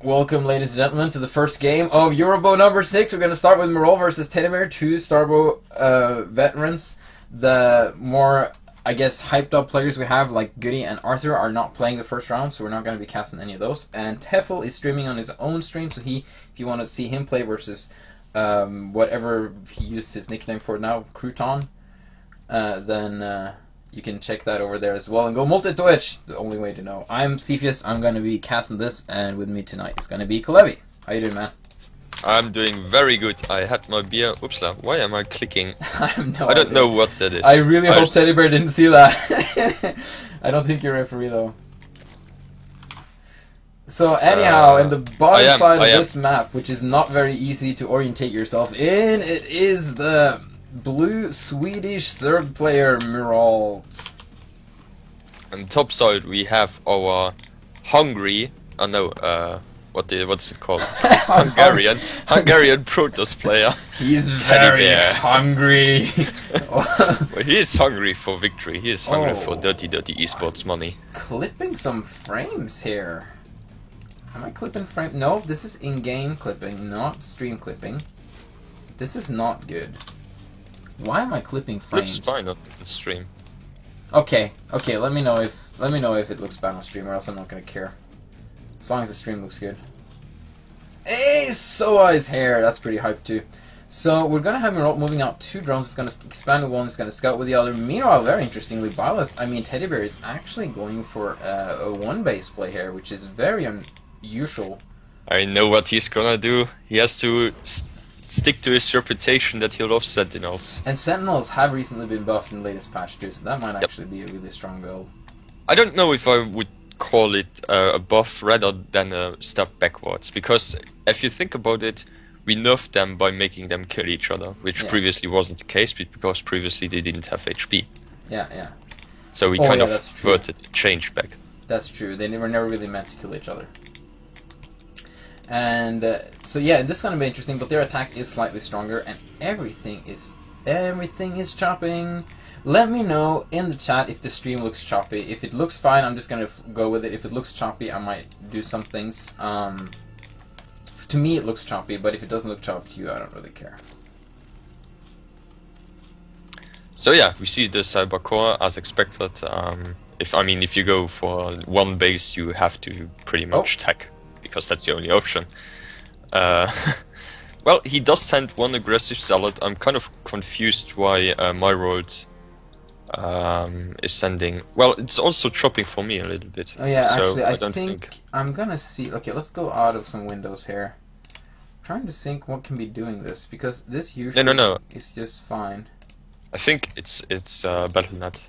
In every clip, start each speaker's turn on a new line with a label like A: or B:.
A: Welcome, ladies and gentlemen, to the first game of Eurobo number 6. We're going to start with Marol versus Teddybear, two Starbow veterans. The more, I guess, hyped up players we have, like Goody and Arthur, are not playing the first round, so we're not going to be casting any of those. And Teffel is streaming on his own stream, so if you want to see him play versus whatever he used his nickname for now, Crouton, then you can check that over there as well and go multi-Twitch. The only way to know. I'm Cepheus. I'm going to be casting this, and with me tonight is going to be Kalevi. How you doing, man?
B: I'm doing very good. I had my beer. Oopsla, why am I clicking?
A: I
B: don't know what that is.
A: I really hope Teddybear didn't see that. I don't think you're a referee, though. So anyhow, in the bottom side of this map, which is not very easy to orientate yourself in, it is the blue Swedish third player Muralt.
B: On top side we have our Hungary, what's it called? Hungarian Protoss player.
A: He's very hungry.
B: Well, he is hungry for victory. He is hungry for dirty esports money.
A: Clipping some frames here. Am I clipping frame? No, this is in-game clipping, not stream clipping. This is not good. Why am I clipping frames?
B: Looks fine on the stream.
A: Okay, let me know if it looks bad on stream, or else I'm not gonna care. As long as the stream looks good. Hey, Soa's hair! That's pretty hype too. So we're gonna have Muralt moving out two drones. It's gonna expand with one. It's gonna scout with the other. Meanwhile, very interestingly, Teddybear is actually going for a one-base play here, which is very unusual.
B: I know what he's gonna do. He has to stick to his reputation that he loves Sentinels.
A: And Sentinels have recently been buffed in the latest patch too, so that might actually be a really strong build.
B: I don't know if I would call it a buff rather than a step backwards, because if you think about it, we nerfed them by making them kill each other, which previously wasn't the case, because previously they didn't have HP.
A: Yeah.
B: So we kind of verted, changed back.
A: That's true. They were never really meant to kill each other. And so yeah, this is gonna be interesting. But their attack is slightly stronger, and everything is chopping. Let me know in the chat if the stream looks choppy. If it looks fine, I'm just gonna go with it. If it looks choppy, I might do some things. To me, it looks choppy, but if it doesn't look choppy to you, I don't really care.
B: So yeah, we see the Cybercore as expected. If you go for one base, you have to pretty much tech, because that's the only option. Well, he does send one aggressive Zealot. I'm kind of confused why Myrold is sending... Well, it's also chopping for me a little bit.
A: Oh yeah,
B: so
A: actually, I don't think I'm gonna see... Okay, let's go out of some windows here. I'm trying to think what can be doing this, because this usually is just fine.
B: I think it's Battle.net.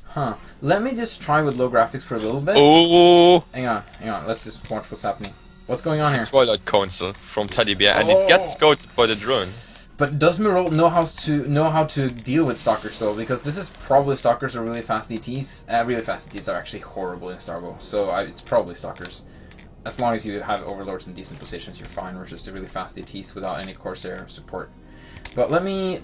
A: Huh. Let me just try with low graphics for a little bit.
B: Oh!
A: Hang on. Let's just watch what's happening. What's going on here?
B: Twilight Council from Teddybear, and it gets scouted by the drone.
A: But does Muralt know how to deal with Stalkers though? Because this is probably Stalkers or really fast ETs. Really fast ETs are actually horrible in Starbow, so it's probably Stalkers. As long as you have Overlords in decent positions, you're fine versus the really fast ETs without any Corsair support. But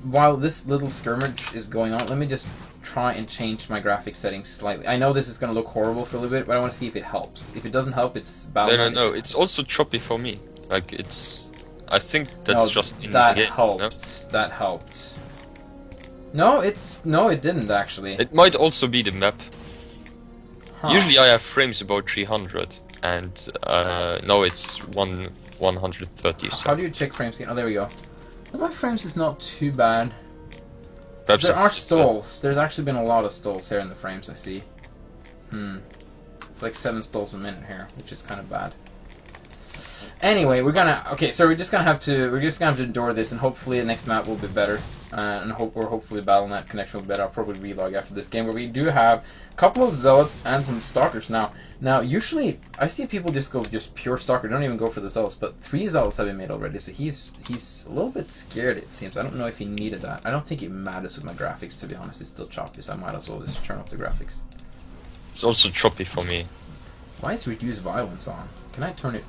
A: while this little skirmish is going on, let me just try and change my graphics settings slightly. I know this is going to look horrible for a little bit, but I want to see if it helps. If it doesn't help, it's bad.
B: No, it's also choppy for me. Like, I think that's just in the game.
A: That helped. No, it didn't actually.
B: It might also be the map.
A: Huh.
B: Usually I have frames about 300, and now it's 130. So.
A: How do you check frames? Oh, there we go. My frames is not too bad.
B: Perhaps
A: there are stalls. There's actually been a lot of stalls here in the frames, I see. It's like 7 stalls a minute here, which is kind of bad. Anyway, we're just gonna have to endure this, and hopefully the next map will be better. Hopefully Battle.net connection will be better. I'll probably relog after this game, where we do have a couple of Zealots and some Stalkers now. Now, usually I see people just go pure Stalker, don't even go for the Zealots, but 3 Zealots have been made already, so he's a little bit scared, it seems. I don't know if he needed that. I don't think it matters with my graphics, to be honest. It's still choppy, so I might as well just turn up the graphics.
B: It's also choppy for me.
A: Why is reduced violence on? Can I turn it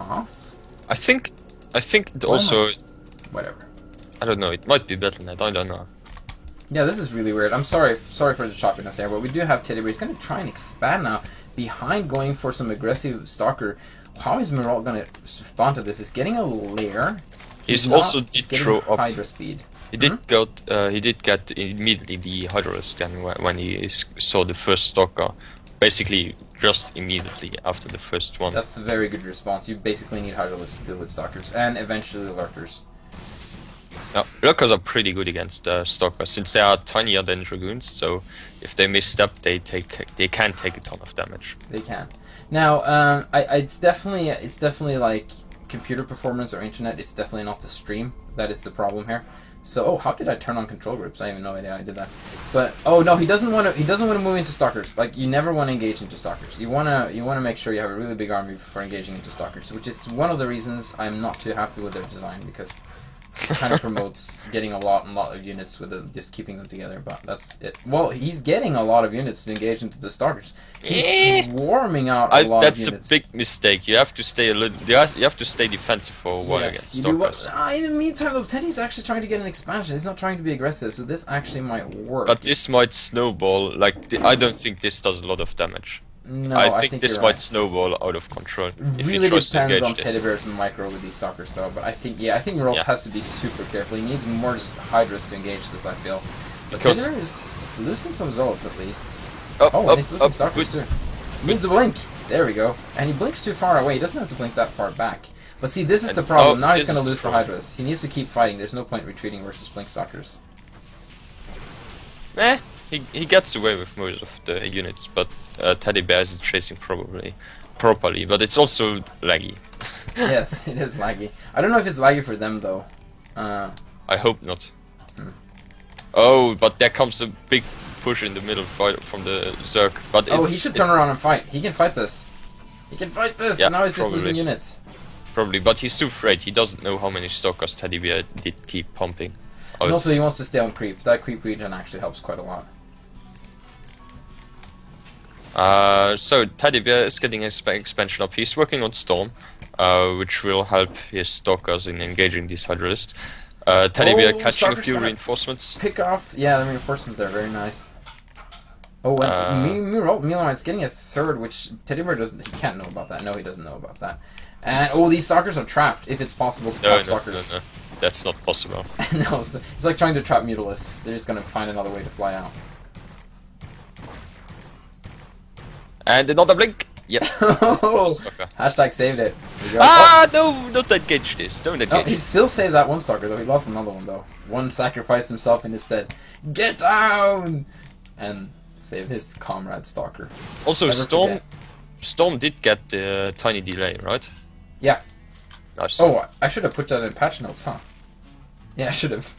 A: off?
B: I think it also...
A: Whatever.
B: I don't know, it might be Battle.net, I don't know.
A: Yeah, this is really weird. I'm sorry for the choppiness there, but we do have Teddybear. He's going to try and expand now. behind, going for some aggressive stalker. How is Mirault going to respond to this? He's getting a lair.
B: He's also did throw up
A: Hydra speed.
B: He did get immediately the Hydra scan when he saw the first stalker. Basically, just immediately after the first one.
A: That's a very good response. You basically need Hydralisks to deal with stalkers and eventually lurkers.
B: Now, lurkers are pretty good against stalkers since they are tinier than dragoons. So if they misstep, they can take a ton of damage.
A: They can. Now, it's definitely like computer performance or internet. It's definitely not the stream that is the problem here. So, oh, how did I turn on control groups? I have no idea I did that. But oh no, he doesn't want to move into stalkers. Like, you never want to engage into stalkers. You wanna make sure you have a really big army for engaging into stalkers, which is one of the reasons I'm not too happy with their design, because it kind of promotes getting a lot of units with them, just keeping them together. But that's it. Well, he's getting a lot of units to engage into the stalkers. He's swarming out a lot of units.
B: That's a big mistake. You have to stay a little. You have to stay defensive for a while against stalkers.
A: In the meantime, though, Teddy's actually trying to get an expansion. He's not trying to be aggressive, so this actually might work.
B: But this might snowball. Like, I don't think this does a lot of damage.
A: No,
B: I think this might snowball out of control.
A: It really depends on Teddy Bears and Micro with these stalkers, though. But I think Mirault has to be super careful. He needs more Hydras to engage this, I feel. But Teddy Bear is losing some Zealots at least. And he's losing stalkers too. He needs to blink. There we go. And he blinks too far away. He doesn't have to blink that far back. But see, this is the problem. Now he's going to lose the Hydras. He needs to keep fighting. There's no point retreating versus blink stalkers.
B: He gets away with most of the units, but Teddy Bear is chasing properly, but it's also laggy.
A: Yes, it is laggy. I don't know if it's laggy for them though.
B: I hope not. Oh, but there comes a big push in the middle fight from the Zerg. But
A: he should turn around and fight. He can fight this. He can fight this.
B: Yeah,
A: and now he's just losing units.
B: Probably, but he's too afraid. He doesn't know how many stalkers Teddy Bear did keep pumping.
A: And also, he wants to stay on creep. That creep region actually helps quite a lot.
B: So Teddy Bear is getting his expansion up. He's working on Storm, which will help his stalkers in engaging these Hydralisks. Teddy Bear catching a few reinforcements.
A: Pick off, yeah, the reinforcements there, very nice. Oh, and Milan's getting a third, which Teddy Bear doesn't. He can't know about that. No, he doesn't know about that. And these stalkers are trapped. If it's possible to trap stalkers.
B: No, that's not possible.
A: No, it's like trying to trap Mutalisks. They're just gonna find another way to fly out.
B: And another blink. Yep.
A: Hashtag saved it.
B: No, don't engage this. Don't engage.
A: He still saved that one stalker though. He lost another one though. One sacrificed himself and instead, get down, and saved his comrade stalker.
B: Also, Storm did get the tiny delay, right?
A: Yeah.
B: Nice.
A: Oh, I should have put that in patch notes, huh? Yeah, I should have.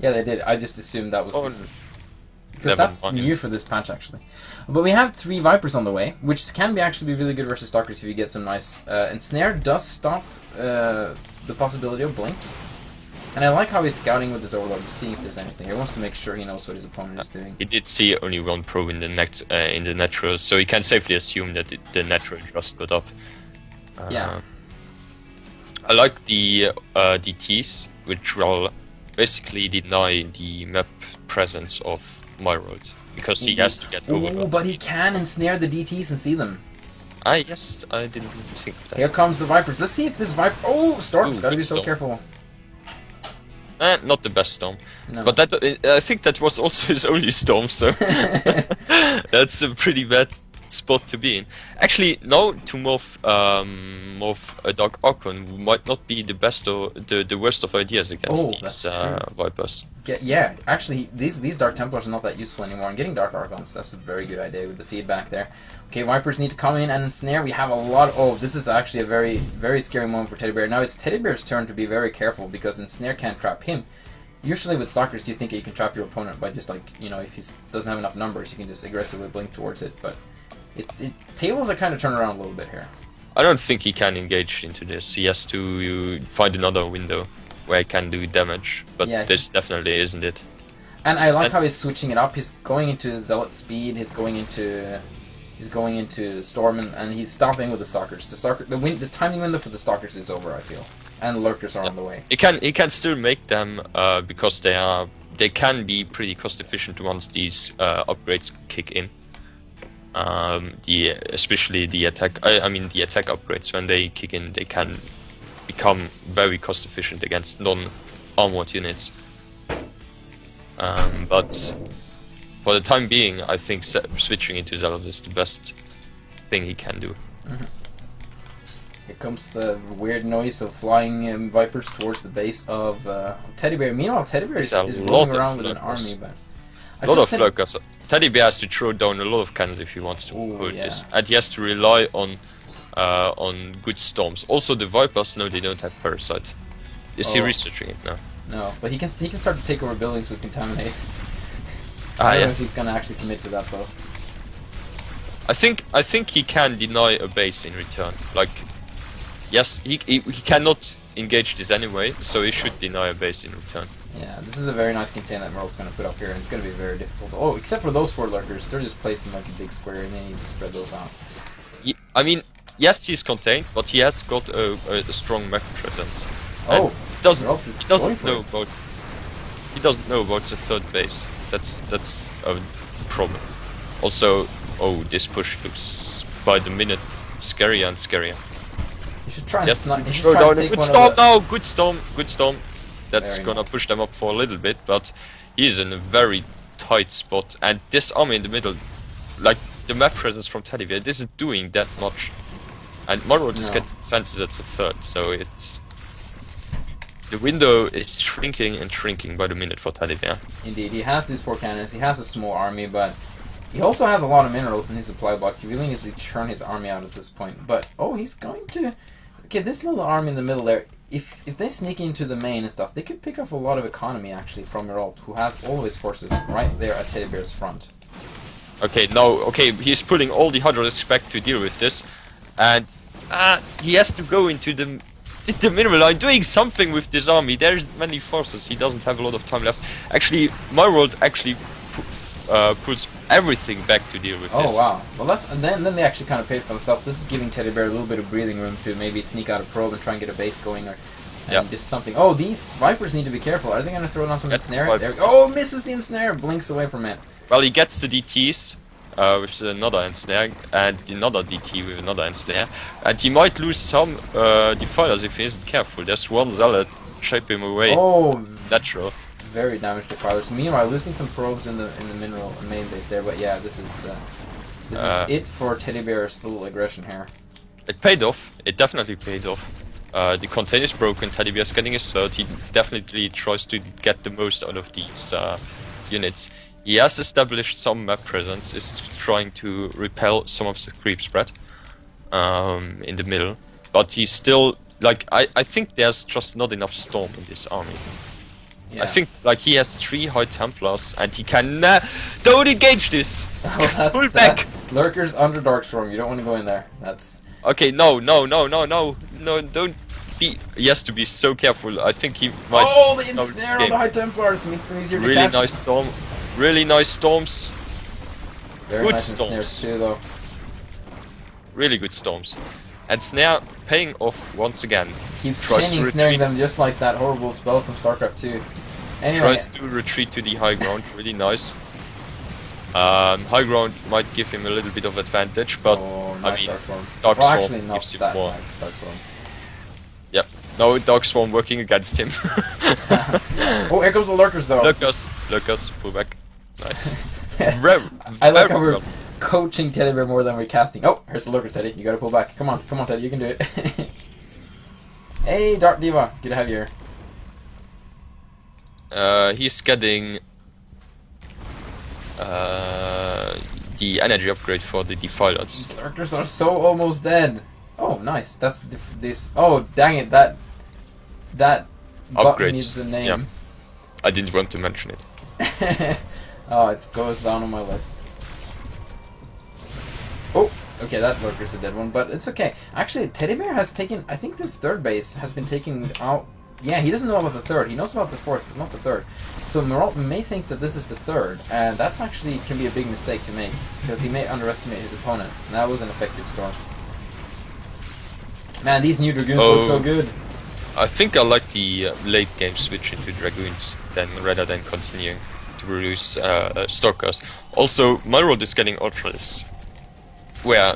A: Yeah, they did. I just assumed that was because that's new for this patch actually. But we have 3 Vipers on the way, which can actually be really good versus stalkers if you get some nice. And Snare does stop the possibility of blink. And I like how he's scouting with his Overlord to see if there's anything. He wants to make sure he knows what his opponent is doing.
B: He did see only one probe in the natural, so he can safely assume that the natural just got up.
A: Yeah.
B: I like the DTs, which will basically deny the map presence of Myrod, because he has to get over.
A: Oh, but he can ensnare the DTs and see them.
B: Yes, I didn't think of that.
A: Here comes the Vipers. Let's see if this Viper... Oh, Storm's gotta be so careful.
B: Not the best Storm.
A: No.
B: But I think that was also his only Storm, so... That's a pretty bad spot to be in. Actually, now to morph a Dark Archon might not be the best or the worst of ideas against these Vipers.
A: Yeah, actually, these Dark Templars are not that useful anymore, and getting Dark Archons, that's a very good idea with the feedback there. Okay, Vipers need to come in and ensnare. We have a lot... Oh, this is actually a very, very scary moment for Teddy Bear. Now it's Teddy Bear's turn to be very careful, because ensnare can't trap him. Usually with Stalkers, you think you can trap your opponent by just like, if he doesn't have enough numbers, you can just aggressively blink towards it, but... tables are kind of turned around a little bit here.
B: I don't think he can engage into this. He has to find another window where he can do damage, but this definitely isn't it.
A: And I like how he's switching it up. He's going into Zealot speed. He's going into Storm, and he's stopping with the Stalkers. The timing window for the Stalkers is over, I feel, and the Lurkers are on the way.
B: He can still make them because they can be pretty cost efficient once these upgrades kick in. Especially the attack. I mean the attack upgrades when they kick in, they can become very cost efficient against non-armored units. But for the time being, I think switching into Zealot is the best thing he can do.
A: Here comes the weird noise of flying Vipers towards the base of Teddy Bear. Meanwhile, Teddy Bear is rolling around with an army, but
B: a lot of Flurkers. Teddy Bear has to throw down a lot of cannons if he wants to hold this, and he has to rely on good storms. Also, the Vipers know they don't have parasites. Is he researching it now?
A: No, but he can start to take over buildings with Contaminate.
B: Ah,
A: I don't know
B: yes.
A: if he's gonna actually commit to that though.
B: I think he can deny a base in return. Like, yes, he cannot engage this anyway, so he should deny a base in return.
A: Yeah, this is a very nice container that Merle's gonna put up here, and it's gonna be very difficult. Oh, except for those 4 lurkers, they're just placed in like a big square, and then you just spread those out.
B: I mean, yes, he's contained, but he has got a strong mech presence.
A: Oh,
B: he doesn't know about the 3rd base. That's a problem. Also, this push looks by the minute scarier and scarier.
A: You should try and
B: Yes,
A: take
B: good storm now. Good storm. That's
A: Very
B: gonna
A: nice.
B: push them up for a little bit, but he's in a very tight spot. And this army in the middle, like the map presence from Teddy Bear, this is doing that much. And Monroe just
A: No.
B: get fences at the 3rd, so it's the window is shrinking and shrinking by the minute for Teddy Bear.
A: Indeed, he has these 4 cannons, he has a small army, but he also has a lot of minerals in his supply box. He really needs to churn his army out at this point. But, he's going to... Okay, this little army in the middle there, if they sneak into the main and stuff, they could pick up a lot of economy, actually, from Meralt, who has all of his forces right there at Teddy Bear's front.
B: Okay, he's putting all the hydraulics back to deal with this, and he has to go into the mineral line, doing something with this army. There's many forces, he doesn't have a lot of time left. Actually, my world actually puts everything back to deal with this.
A: Oh wow! Well, then they actually kind of paid for themselves. This is giving Teddy Bear a little bit of breathing room to maybe sneak out a probe and try and get a base going, or just something. Oh, these Vipers need to be careful. Are they going to throw down some ensnare? There, misses the ensnare, blinks away from it.
B: Well, he gets the DTs with another ensnare, and another DT with another ensnare, and he might lose some defilers if he isn't careful. There's one Zealot shape him away.
A: Oh,
B: natural.
A: Very damaged defilers. Meanwhile, losing some probes in the mineral main base there, but yeah, this is it for Teddy Bear's little aggression here.
B: It paid off. It definitely paid off. The container is broken. Teddy Bear's getting his 3rd. He definitely tries to get the most out of these units. He has established some map presence. Is trying to repel some of the creep spread in the middle, but he's still like I think there's just not enough storm in this army.
A: Yeah.
B: I think like he has 3 High Templars and he can don't engage this.
A: Oh, that's lurkers under Darkstorm. You don't want to go in there. That's
B: okay. No, don't be. He has to be so careful. I think he might.
A: Oh, the ensnare on the High Templars makes them easier to catch.
B: Really nice storm. Really nice storms.
A: Very
B: good
A: nice
B: storms
A: ensnares too, though.
B: Really good storms. And Snare paying off once again.
A: Keeps chaining snaring them just like that horrible spell from StarCraft 2. Anyway.
B: Tries to retreat to the high ground, really nice. High ground might give him a little bit of advantage, but
A: nice
B: I mean,
A: Darkstorm
B: gives him more.
A: Nice Darkstorms.
B: Yep, no Darkstorm working against him.
A: Oh, here comes the lurkers though.
B: Lurkers, pull back. Nice.
A: I like how we're coaching Teddy Bear more than we're casting. Oh, here's the lurker, Teddy. You gotta pull back. Come on, Teddy, you can do it. Hey, Dark Diva, good to have you here.
B: He's getting the energy upgrade for the defilers.
A: These lurkers are so almost dead. Oh, nice. That's this. Oh, dang it! That button needs a name.
B: Yeah. I didn't want to mention it.
A: Oh, it goes down on my list. Oh, okay, that lurker's a dead one, but it's okay. Actually, Teddy Bear has taken. I think this 3rd base has been taken out. Yeah, he doesn't know about the 3rd. He knows about the 4th, but not the 3rd. So Meralt may think that this is the 3rd, and that's actually can be a big mistake to make because he may underestimate his opponent. And that was an effective storm. Man, these new Dragoons look so good.
B: I think I like the late game switch into Dragoons rather than continuing to produce Stalkers. Also, my world is getting Ultralists. where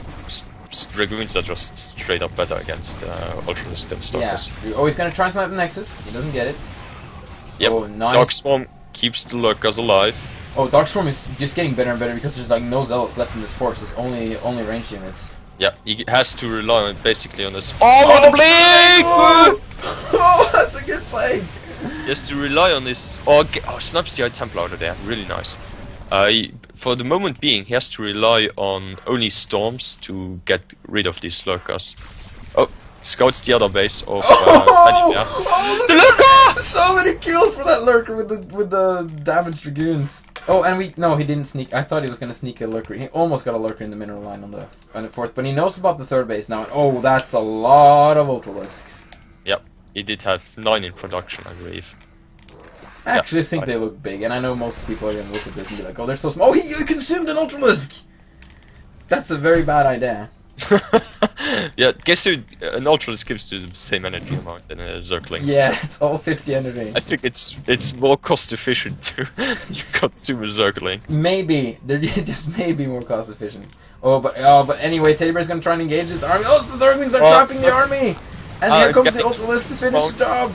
B: Dragoons are just straight up better against Ultralisk than Stalkers.
A: Yeah. Oh, he's gonna try snipe the Nexus. He doesn't get it.
B: Yep.
A: Oh, nice.
B: Darkstorm keeps the Lurkers alive.
A: Oh, Darkstorm is just getting better and better because there's like no Zealots left in this force. There's only ranged units.
B: Yeah, he has to rely on basically on this. Oh, the blink!
A: Oh, that's a good play.
B: He has to rely on this. Snipes the Templar out of there. Really nice. For the moment being, he has to rely on only storms to get rid of these lurkers. Oh, scouts the other base of
A: oh, the lurker! So many kills for that lurker with the damaged dragoons. Oh, and he didn't sneak. I thought he was gonna sneak a lurker. He almost got a lurker in the mineral line on the fourth, but he knows about the third base now. And oh, that's a lot of Ultralisks.
B: Yep, he did have 9 in production, I believe.
A: I actually think they look big, and I know most people are going to look at this and be like, oh, they're so small. Oh, he consumed an Ultralisk! That's a very bad idea.
B: Yeah, guess who an Ultralisk gives to the same energy amount than a Zergling.
A: Yeah,
B: so
A: it's all 50 energy.
B: I think it's more cost efficient to consume a Zergling.
A: Maybe. They're just maybe more cost efficient. But anyway, Teddy Bear's going to try and engage this army. Oh, the Zerglings are trapping the army! And here comes the Ultralisk to finish the job!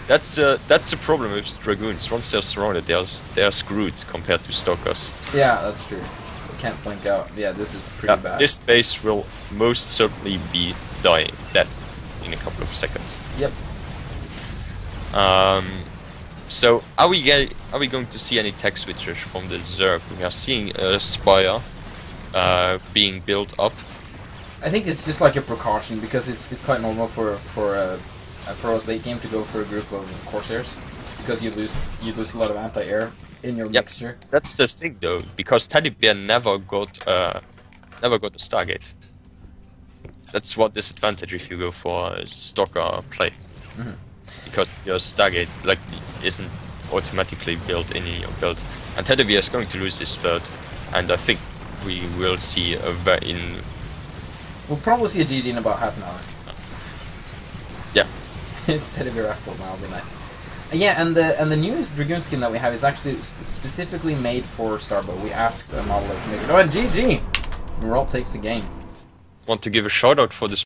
B: That's the problem with Dragoons. Once they're surrounded, they are screwed compared to Stalkers.
A: Yeah, that's true. They can't blink out. Yeah, this is pretty bad.
B: This base will most certainly be dead in a couple of seconds.
A: Yep.
B: So are we going to see any tech switches from the Zerg? We are seeing a Spire being built up.
A: I think it's just like a precaution because it's quite normal for a Pro's late game to go for a group of Corsairs because you lose a lot of anti-air in your mixture.
B: That's the thing though, because Teddy Bear never got a Stargate. That's one disadvantage if you go for a Stalker play. Because your Stargate isn't automatically built in your build. And Teddy Bear is going to lose this third, and I think we will see
A: We'll probably see a GG in about half an hour.
B: Yeah.
A: It's Teddy Bear after that'll be nice. Yeah, and the new Dragoon skin that we have is actually specifically made for Starbow. We asked a modeler to make it. Oh, and GG! Moralt takes the game.
B: Want to give a shout out for this